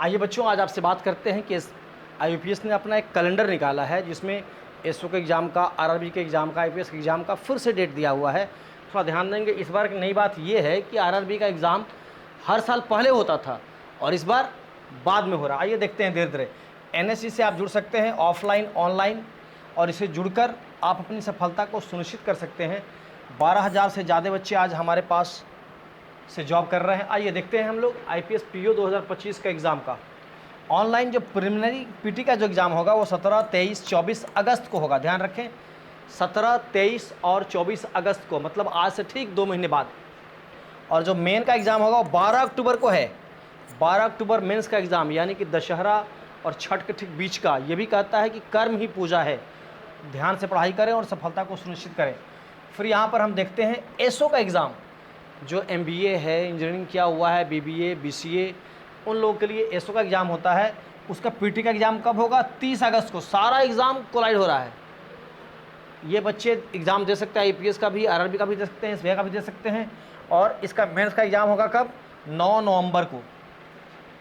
आइए बच्चों, आज आपसे बात करते हैं कि आईयूपीएस ने अपना एक कैलेंडर निकाला है जिसमें एसओ के एग्ज़ाम का, आरआरबी के एग्ज़ाम का, आईपीएस के एग्ज़ाम का फिर से डेट दिया हुआ है। थोड़ा ध्यान देंगे। इस बार की नई बात ये है कि आरआरबी का एग्ज़ाम हर साल पहले होता था और इस बार बाद में हो रहा है। आइए देखते हैं धीरे धीरे। एनएससी से आप जुड़ सकते हैं ऑफलाइन, ऑनलाइन, और इसे जुड़कर आप अपनी सफलता को सुनिश्चित कर सकते हैं। 12,000 से ज़्यादा बच्चे आज हमारे पास से जॉब कर रहे हैं। आइए देखते हैं हम लोग आईपीएस पीओ 2025 का एग्ज़ाम का ऑनलाइन जो प्रिलिमिनरी पीटी का जो एग्ज़ाम होगा वो 17, 23, 24 अगस्त को होगा। ध्यान रखें, 17, 23 और 24 अगस्त को, मतलब आज से ठीक 2 महीने बाद। और जो मेन का एग्ज़ाम होगा वो 12 अक्टूबर को है। 12 अक्टूबर मेंस का एग्ज़ाम, यानी कि दशहरा और छठ के ठीक बीच का। ये भी कहता है कि कर्म ही पूजा है। ध्यान से पढ़ाई करें और सफलता को सुनिश्चित करें। फिर यहाँ पर हम देखते हैं एसओ का एग्ज़ाम, जो एमबीए है, इंजीनियरिंग किया हुआ है, बीबीए, बीसीए, उन लोगों के लिए एसओ का एग्ज़ाम होता है। उसका पीटी का एग्ज़ाम कब होगा? 30 अगस्त को। सारा एग्ज़ाम कोलाइड हो रहा है। ये बच्चे एग्ज़ाम दे सकते हैं, आईपीएस का भी, आरआरबी का भी दे सकते हैं, एसबीआई का भी दे सकते हैं। और इसका मेंस का एग्ज़ाम होगा कब? 9 नवंबर को।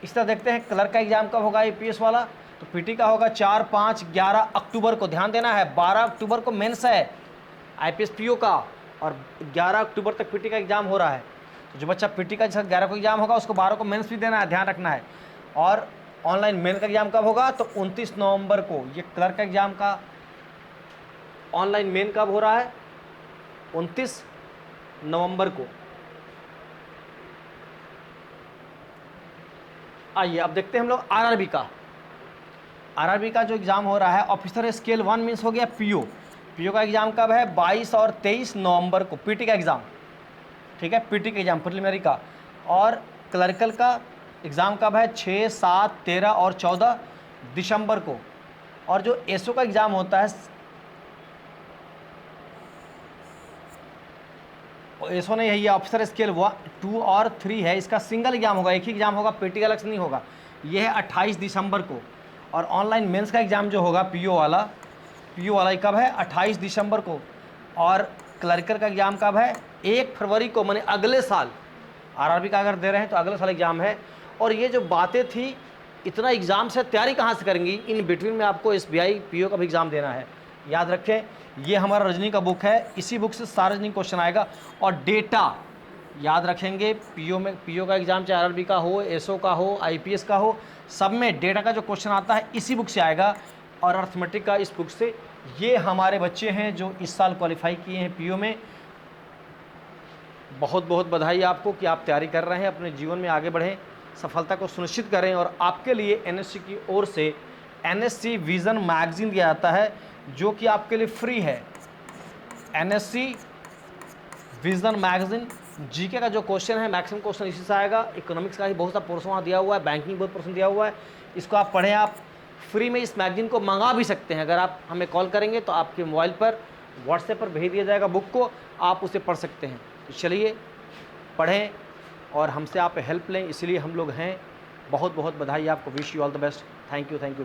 इस तरह देखते हैं क्लर्क का एग्ज़ाम कब होगा आईपीएस वाला। तो पीटी का होगा 4, 5, 11 अक्टूबर को। ध्यान देना है, 12 अक्टूबर को मेंस है आईपीएस पीओ का और 11 अक्टूबर तक पीटी का एग्ज़ाम हो रहा है। तो जो बच्चा पीटी का जैसा 11 को एग्ज़ाम होगा उसको 12 को मेंस भी देना है, ध्यान रखना है। और ऑनलाइन मेन का एग्ज़ाम कब होगा? तो 29 नवंबर को। ये क्लर्क का एग्ज़ाम का ऑनलाइन मेन कब हो रहा है? 29 नवंबर को। आइए अब देखते हैं हम लोग आरआरबी का। आरआरबी का जो एग्ज़ाम हो रहा है ऑफिसर स्केल 1 मीन्स हो गया पीओ। पीओ का एग्ज़ाम कब है? 22 और 23 नवंबर को। पीटी का एग्ज़ाम, ठीक है, पीटी का एग्ज़ाम प्रिलिमिनरी का। और क्लरिकल का एग्ज़ाम कब है? 6, 7, 13 और 14 दिसंबर को। और जो एसओ का एग्ज़ाम होता है, एसओ नहीं है, ये ऑफिसर स्केल 1, 2 और 3 है। इसका सिंगल एग्ज़ाम होगा, एक ही एग्ज़ाम होगा, पीटी का अलग से नहीं होगा। ये है 28 दिसंबर को। और ऑनलाइन मेंस का एग्ज़ाम जो होगा पीओ वाला कब है? 28 दिसंबर को। और क्लरिकल का एग्ज़ाम कब है? 1 फरवरी को, माने अगले साल। आरआरबी का अगर दे रहे हैं तो अगले साल एग्ज़ाम है। और ये जो बातें थी, इतना एग्ज़ाम से तैयारी कहाँ से करेंगी? इन बिटवीन में आपको एसबीआई पीओ का भी एग्ज़ाम देना है। याद रखें, ये हमारा रजनी का बुक है, इसी बुक से सारा रजनी क्वेश्चन आएगा। और डेटा याद रखेंगे, पीओ का एग्ज़ाम चाहे आरआरबी का हो, एसओ का हो, आईपीएस का हो, सब में डेटा का जो क्वेश्चन आता है इसी बुक से आएगा। और अर्थमेटिक का इस बुक से। ये हमारे बच्चे हैं जो इस साल क्वालिफाई किए हैं पीओ में। बहुत बहुत बधाई आपको कि आप तैयारी कर रहे हैं, अपने जीवन में आगे बढ़ें, सफलता को सुनिश्चित करें। और आपके लिए एनएससी की ओर से एनएससी विज़न मैगज़ीन दिया जाता है, जो कि आपके लिए फ्री है। NSC vision magazine. जीके का जो क्वेश्चन है मैक्सिमम क्वेश्चन इसी से आएगा। इकोनॉमिक्स का ही बहुत सा पोर्शन वहाँ दिया हुआ है, बैंकिंग बहुत पोर्शन दिया हुआ है। इसको आप पढ़ें। आप फ्री में इस मैगज़ीन को मंगा भी सकते हैं। अगर आप हमें कॉल करेंगे तो आपके मोबाइल पर, व्हाट्सएप पर भेज दिया जाएगा बुक को, आप उसे पढ़ सकते हैं। तो चलिए पढ़ें और हमसे आप हेल्प लें, इसलिए हम लोग हैं। बहुत बहुत बधाई आपको। Wish you all the best. Thank you very